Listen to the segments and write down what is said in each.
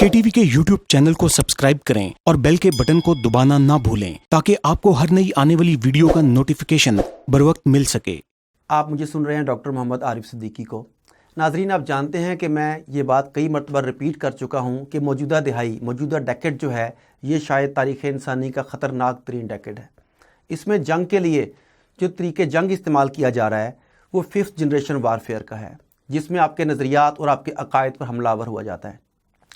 KTV के YouTube channel को subscribe करें और बेल के बटन को दबाना ना भूलें ताकि आपको हर नई आने वाली वीडियो का नोटिफिकेशन बरवक्त मिल सके। आप मुझे सुन रहे हैं डॉक्टर मोहम्मद आरिफ सिद्दीकी को। नाजरीन, आप जानते हैं कि मैं ये बात कई मरतबा रिपीट कर चुका हूँ कि मौजूदा दिहाई, मौजूदा डेकेड जो है, ये शायद तारीख़ इंसानी का ख़तरनाक तरीन डेकेड है। इसमें जंग के लिए जो तरीके जंग इस्तेमाल किया जा रहा है वो 5th जनरेशन वारफेयर का है, जिसमें आपके नज़रियात और आपके अकायद पर हमलावर हुआ जाता है।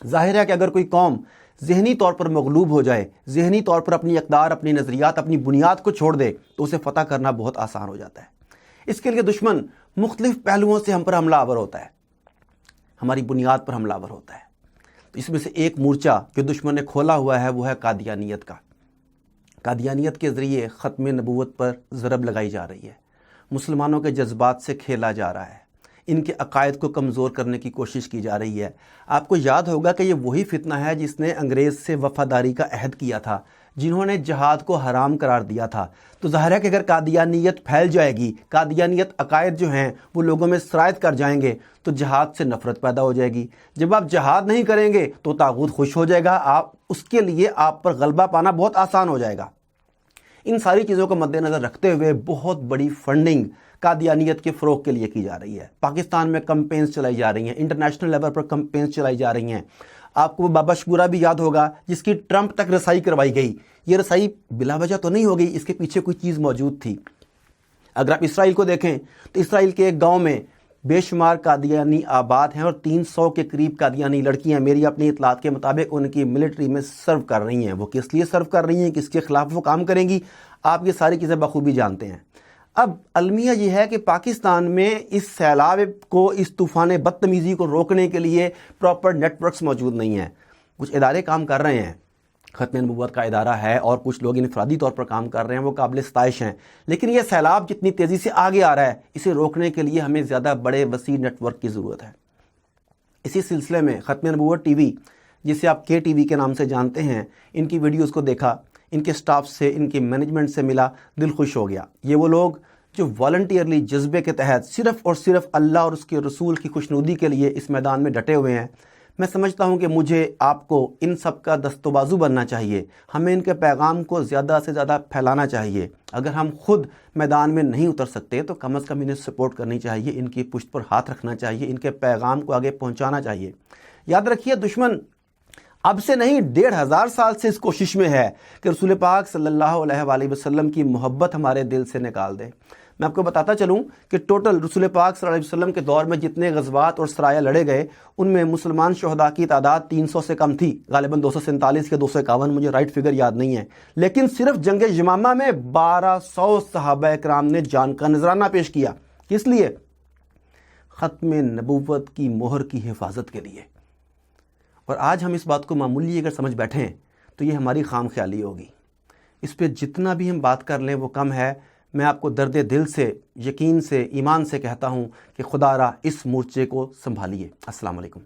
ज़ाहिर है कि अगर कोई कौम ज़हनी तौर पर मगलूब हो जाए, ज़हनी तौर पर अपनी अक़दार, अपनी नज़रियात, अपनी बुनियाद को छोड़ दे तो उसे फ़तह करना बहुत आसान हो जाता है। इसके लिए दुश्मन मुख्तलिफ़ पहलुओं से हम पर हमलावर होता है, हमारी बुनियाद पर हमलावर होता है। तो इसमें से एक मोर्चा जो दुश्मन ने खोला हुआ है वो है कादियानियत का। कादियानियत के ज़रिए ख़त्म नबूवत पर ज़रब लगाई जा रही है, मुसलमानों के जज्बात से खेला जा रहा है, इनके अकायद को कमज़ोर करने की कोशिश की जा रही है। आपको याद होगा कि ये वही फितना है जिसने अंग्रेज़ से वफ़ादारी का अहद किया था, जिन्होंने जहाद को हराम करार दिया था। तो ज़ाहिर है कि अगर कादियानियत फैल जाएगी, कादियानियत अकायद जो हैं वो लोगों में सरायत कर जाएंगे तो जहाद से नफ़रत पैदा हो जाएगी। जब आप जहाद नहीं करेंगे तो तागूत खुश हो जाएगा, आप उसके लिए आप पर गलबा पाना बहुत आसान हो जाएगा। इन सारी चीज़ों को मद्देनज़र रखते हुए बहुत बड़ी फंडिंग कादियानियत के फ़रोग़ के लिए की जा रही है। पाकिस्तान में कैंपेन्स चलाई जा रही हैं, इंटरनेशनल लेवल पर कैंपेन्स चलाई जा रही हैं। आपको बाबा शगुरा भी याद होगा जिसकी ट्रंप तक रसाई करवाई गई। ये रसाई बिला वजह तो नहीं हो गई, इसके पीछे कोई चीज़ मौजूद थी। अगर आप इसराइल को देखें तो इसराइल के एक गाँव में बेशुमार कादियानी आबाद हैं और 300 के करीब कादियानी लड़कियां मेरी अपनी इतलात के मुताबिक उनकी मिलिट्री में सर्व कर रही हैं। वो किस लिए सर्व कर रही हैं, किसके ख़िलाफ़ वो काम करेंगी, आप ये सारी चीज़ें बखूबी जानते हैं। अब अलमिया ये है कि पाकिस्तान में इस सैलाब को, इस तूफ़ान बदतमीज़ी को रोकने के लिए प्रॉपर नेटवर्क्स मौजूद नहीं हैं। कुछ इदारे काम कर रहे हैं, ख़त्म नबूवत का इदारा है और कुछ लोग इनफरादी तौर पर काम कर रहे हैं, वो काबिल सताइश हैं। लेकिन ये सैलाब जितनी तेज़ी से आगे आ रहा है, इसे रोकने के लिए हमें ज़्यादा बड़े वसी नेटवर्क की ज़रूरत है। इसी सिलसिले में ख़त्म नबूवत TV, जिसे आप KTV के नाम से जानते हैं, इनकी वीडियोज़ को देखा, इनके स्टाफ से, इनके मैनेजमेंट से मिला, दिल खुश हो गया। ये वो लोग जो वॉलंटियरली जज्बे के तहत सिर्फ़ और सिर्फ अल्लाह और उसके रसूल की खुशनुदी के लिए इस मैदान में डटे हुए हैं। मैं समझता हूँ कि मुझे, आपको इन सब का दस्तबाजू बनना चाहिए। हमें इनके पैगाम को ज़्यादा से ज़्यादा फैलाना चाहिए। अगर हम खुद मैदान में नहीं उतर सकते तो कम अज़ कम इन्हें सपोर्ट करनी चाहिए, इनकी पुश्त पर हाथ रखना चाहिए, इनके पैगाम को आगे पहुँचाना चाहिए। याद रखिए, दुश्मन अब से नहीं 1500 साल से इस कोशिश में है कि रसूल पाक सल्लल्लाहु अलैहि वसल्लम की मोहब्बत हमारे दिल से निकाल दे। मैं आपको बताता चलूं कि टोटल रसूल पाक सल्लल्लाहु अलैहि वसल्लम के दौर में जितने गज़वात और सराया लड़े गए, उनमें मुसलमान शहदा की तादाद 300 से कम थी, गालिबन 247 या 251, मुझे राइट फिगर याद नहीं है। लेकिन सिर्फ जंग यमामा में 1200 सहाबा इकराम ने जान का नजराना पेश किया। किस लिए? ख़त्म नबूवत की मोहर की हिफाजत के लिए। और आज हम इस बात को मामूली अगर समझ बैठें तो ये हमारी खाम ख्याली होगी। इस पे जितना भी हम बात कर लें वो कम है। मैं आपको दर्द दिल से, यकीन से, ईमान से कहता हूँ कि खुदारा इस मोर्चे को संभालिए। अस्सलाम वालेकुम।